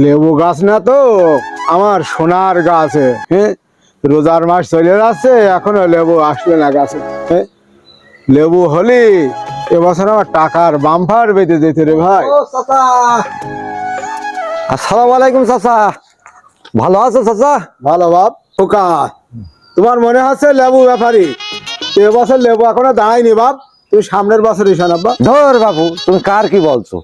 লেবু গাছ না তো, আমার সোনার গাছে। হ্যাঁ, রোজার মাস চলে যাচ্ছে, এখনো লেবু আসবে না গাছে। হ্যাঁ, লেবু হলি এবছর আমার টাকার বাম্পার বেঁধে যেতে রে ভাই। ও চাচা, আসসালামু আলাইকুম চাচা। ভালো আছো চাচা? ভালো বাপ। খোকা, তোমার মনে হচ্ছে লেবু ব্যাপারী, এবছর লেবু এখনো দাঁড়ায়নি বাপ, তুমি সামনের বছর এসো না বাপ। ধর বাবু, তুমি কার কি বলছো?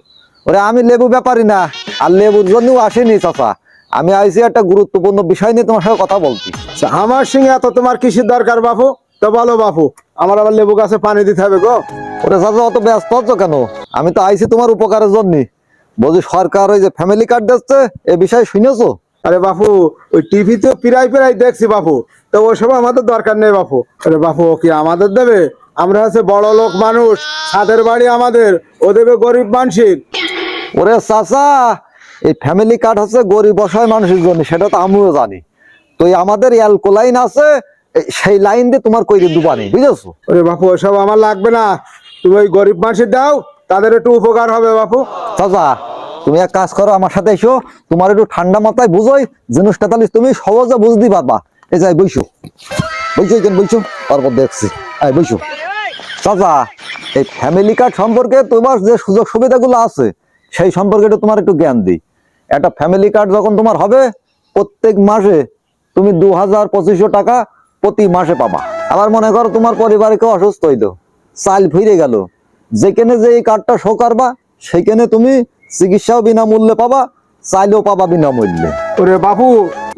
ওরে আমি লেবু ব্যাপারী না, আর লেবুর জন্যও আসিনি চাচা। আমি আইছি একটা গুরুত্বপূর্ণ বিষয় নিয়ে তোমার সাথে কথা বলছি। আচ্ছা, আমার সঙ্গে এত তোমার কিসের দরকার বাপু? তো বলো বাপু, আমার আবার লেবু গাছে পানি দিতে হবে গো। ওরে চাচা, অত ব্যস্ত হচ্ছ কেন? আমি তো আইছি তোমার উপকারের জন্য। বলছি সরকার ওই যে ফ্যামিলি কার্ড দিচ্ছে, এ বিষয়ে শুনেছো? আরে বাপু, ওই টিভিতে প্রায় প্রায় দেখছি বাপু, তো ওসব আমাদের দরকার নেই বাপু। আরে বাপু, ও কি আমাদের দেবে? আমরা হচ্ছে বড় লোক মানুষ, ছাদের বাড়ি আমাদের, ও দেবে গরিব মানুষের। ওরে চাচা, এই ফ্যামিলি কার্ড হচ্ছে গরিব অসহায় মানুষের জন্য, সেটা তো আমিও জানি। তো এই আমাদের অ্যালকো লাইন আছে, সেই লাইন দিয়ে তোমার কইরে দুবানি, বুঝেছো? আরে বাপু, ওসব আমার লাগবে না, তুমি ওই গরিব মানুষের দাও, তাদের একটু উপকার হবে বাপু। চাচা, তুমি এক কাজ করো, আমার সাথে এসো। তোমার একটু ঠান্ডা মাথায় বুঝোই জিনিসটা, তাহলে তুমি সহজে বুঝতে পারবা। এই যাই বইসো, বইসো এখানে বইসো, তারপর দেখছি। এই বইসো চাচা, এই ফ্যামিলি কার্ড সম্পর্কে তোমার যে সুযোগ সুবিধাগুলো আছে সেই সম্পর্কে একটু তোমার একটু জ্ঞান দিই। একটা ফ্যামিলি কার্ড যখন তোমার হবে, প্রত্যেক মাসে তুমি 2200 টাকা প্রতি মাসে পাবা। আবার মনে করো তোমার পরিবারে কেউ অসুস্থ হইলো, চাল ফিরে গেল, যেখানে যে এই কার্ডটা শো করবা সেখানে তুমি চিকিৎসাও বিনামূল্যে পাবা, চাইলেও পাবা বিনামূল্যে। ওরে বাপু,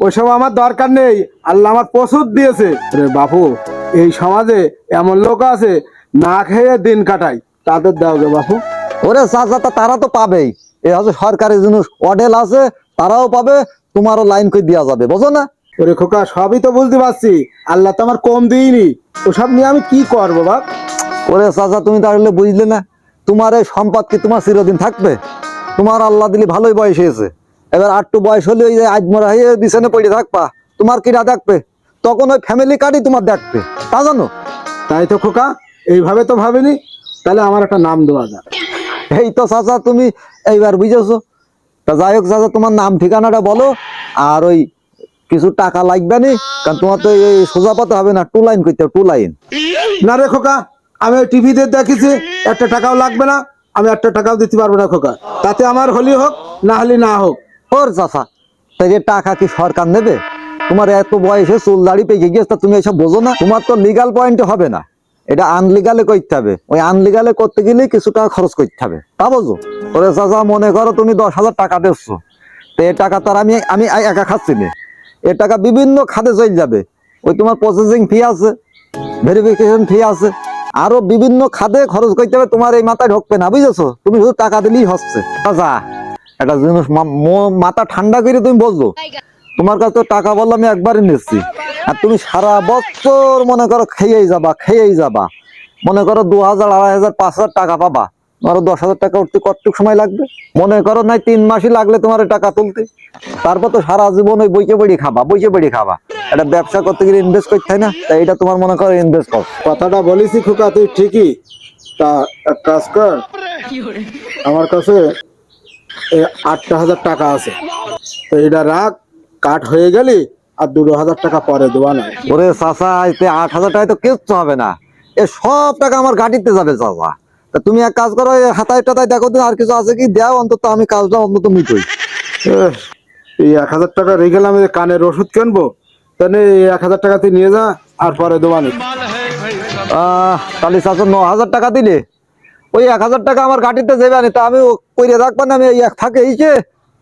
ওসব আমার দরকার নেই, আল্লাহ আমার প্রচুর দিয়েছে। ওরে বাপু, এই সমাজে এমন লোক আছে না খেয়ে দিন কাটায়, তাদের দাও গে বাপু। ওরে চাচা, তারা তো পাবেই। এ হচ্ছে সরকারি জিনিস, অডেল আছে, তারাও পাবে, তোমারও লাইন করে দেওয়া যাবে, বোঝো না? ওরে খোকা, সবই তো বুঝতে পারছি, আল্লাহ তো আমার কম দিইনি, ওসব নিয়ে আমি কি করবো বাপ? ওরে চাচা, তুমি তাহলে বুঝলে না, তোমার এই সম্পদ কি তোমার চিরদিন থাকবে? তোমার আল্লাহ দিলি ভালোই বয়স হয়েছে, এবার আটটু বয়স হলে ওই যে আজমরা হয়ে বিছানে পড়ে থাকবা, তোমার কিরা দেখবে? তখন ওই ফ্যামিলি কার্ডই তোমার দেখবে, তা জানো? তাই তো খোকা, এইভাবে তো ভাবিনি, তাহলে আমার একটা নাম দেওয়া যাক। এই তো চাচা, তুমি এইবার বুঝেছো। তা যাই হোক চাচা, তোমার নাম ঠিকানাটা বলো, আর ওই কিছু টাকা লাগবে নি, কারণ তোমার তো এই সোজা পাতে হবে না, 2 লাইন করতে হবে, 2 লাইন। না রে খোকা, আমি ওই টিভিতে দেখেছি, একটা টাকাও লাগবে না, আমি একটা টাকাও দিতে পারবো না খোকা, তাতে আমার হলি হোক না হলি না হোক। ওর চাচা, তাই যে টাকা কি সরকার নেবে? তোমার এত বয়সে চুল দাড়ি পেকে গিয়েছে, তা তুমি এসব বোঝো না? তোমার তো লিগাল পয়েন্টে হবে না, এটা আনলিগালে করতে হবে। ওই আনলিগালে করতে গেলে কিছু টাকা খরচ করতে হবে, তা বোঝো? ওরে চাচা, মনে করো তুমি 10,000 টাকা দিচ্ছ, তো এই টাকা তো আর আমি আমি একা খাচ্ছি না, এ টাকা বিভিন্ন খাতে চলে যাবে। ওই তোমার প্রসেসিং ফি আছে, ভেরিফিকেশন ফি আছে, আরো বিভিন্ন খাতে খরচ করতে হবে, তোমার এই মাথায় ঢুকবে না, বুঝেছো? তুমি শুধু টাকা দিলেই হচ্ছে। চাচা, একটা জিনিস মাথা ঠান্ডা করে তুমি বলছো, তোমার কাছে তো টাকা বললো আমি একবারই নিচ্ছি, আর তুমি সারা বছর মনে করো খেয়েই যাবা, মনে করো 2,000, 2,500, 5,000 টাকা পাবা, তোমার 10,000 টাকা উঠতে কতটুকু সময় লাগবে? মনে করো নাই 3 মাসই লাগলে তোমার টাকা তুলতে, তারপর তো সারা জীবন ওই বইকে বেড়ি খাবা। এটা ব্যবসা করতে গেলে ইনভেস্ট করতে হয় না? তাই এটা তোমার মনে করো ইনভেস্ট কর। কথাটা বলেছি খোকা, তুই ঠিকই। তা এক কাজ কর, আমার কাছে এই 8,000 টাকা আছে, তো এটা রাখ, কাট হয়ে গেলি আর 2,000 টাকা পরে দেওয়া নাই। ওরে চাচা, এতে 8,000 টাকায় তো কিচ্ছু হবে না, এ সব টাকা আমার গাড়িতে যাবে চাচা। তা তুমি এক কাজ করো, হাতায় টাতায় দেখো তো আর কিছু আছে কি, দাও অন্তত, আমি কাজটা অন্তত মিটই। এই 1,000 টাকা রেখে গেলাম, এই কানের ওষুধ কিনবো, তাহলে এই 1,000 টাকা তুই নিয়ে যা, আর পরে দেওয়া নেই। তাহলে চাচা 9,000 টাকা দিলে, ওই 1,000 টাকা আমার গাড়িতে যাবে না, তা আমি কইরে রাখবা না, আমি এক থাকে এইছে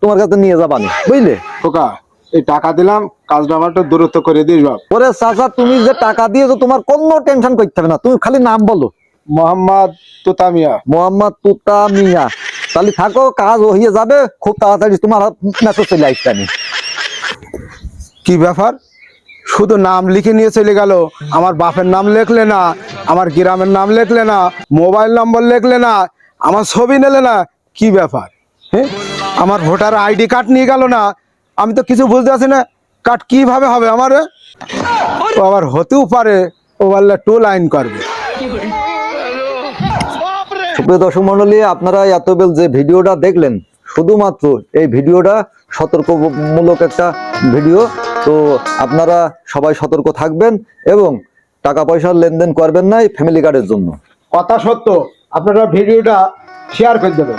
তোমার কাছে নিয়ে যাবানি, বুঝলে? খোকা, এই টাকা দিলাম, কাজটা আমার একটু দূরত্ব করে দিস বাপ। ওরে চাচা, তুমি যে টাকা দিয়েছো তোমার কোনো টেনশন করতে হবে না, তুমি খালি নাম বলো, মোহাম্মদ তুতামিয়া। মোহাম্মদ তুতা মিয়া। তাহলে থাকো, কাজ হয়ে যাবে খুব তাড়াতাড়ি, তোমার মেসেজ চলে আসছে। আমি কি ব্যাপার, শুধু নাম লিখে নিয়ে চলে গেল, আমার বাপের নাম লেখলে না, আমার গ্রামের নাম লেখলে না, মোবাইল নম্বর লেখলে না, আমার ছবি নিলে না, কি ব্যাপার? হ্যাঁ, আমার ভোটার আইডি কার্ড নিয়ে গেল না, আমি তো কিছু বুঝতে পারছি না, কার্ড কিভাবে হবে আমার? ও আবার হতেও পারে ও বললে 2 লাইন করবে। সুপ্রিয় দর্শক মন্ডলী, আপনারা এতবেল যে ভিডিওটা দেখলেন, শুধুমাত্র এই ভিডিওটা সতর্কমূলক একটা ভিডিও। তো আপনারা সবাই সতর্ক থাকবেন এবং টাকা পয়সার লেনদেন করবেন না এই ফ্যামিলি কার্ডের জন্য। কথা সত্য, আপনারা ভিডিওটা শেয়ার করে দেবেন।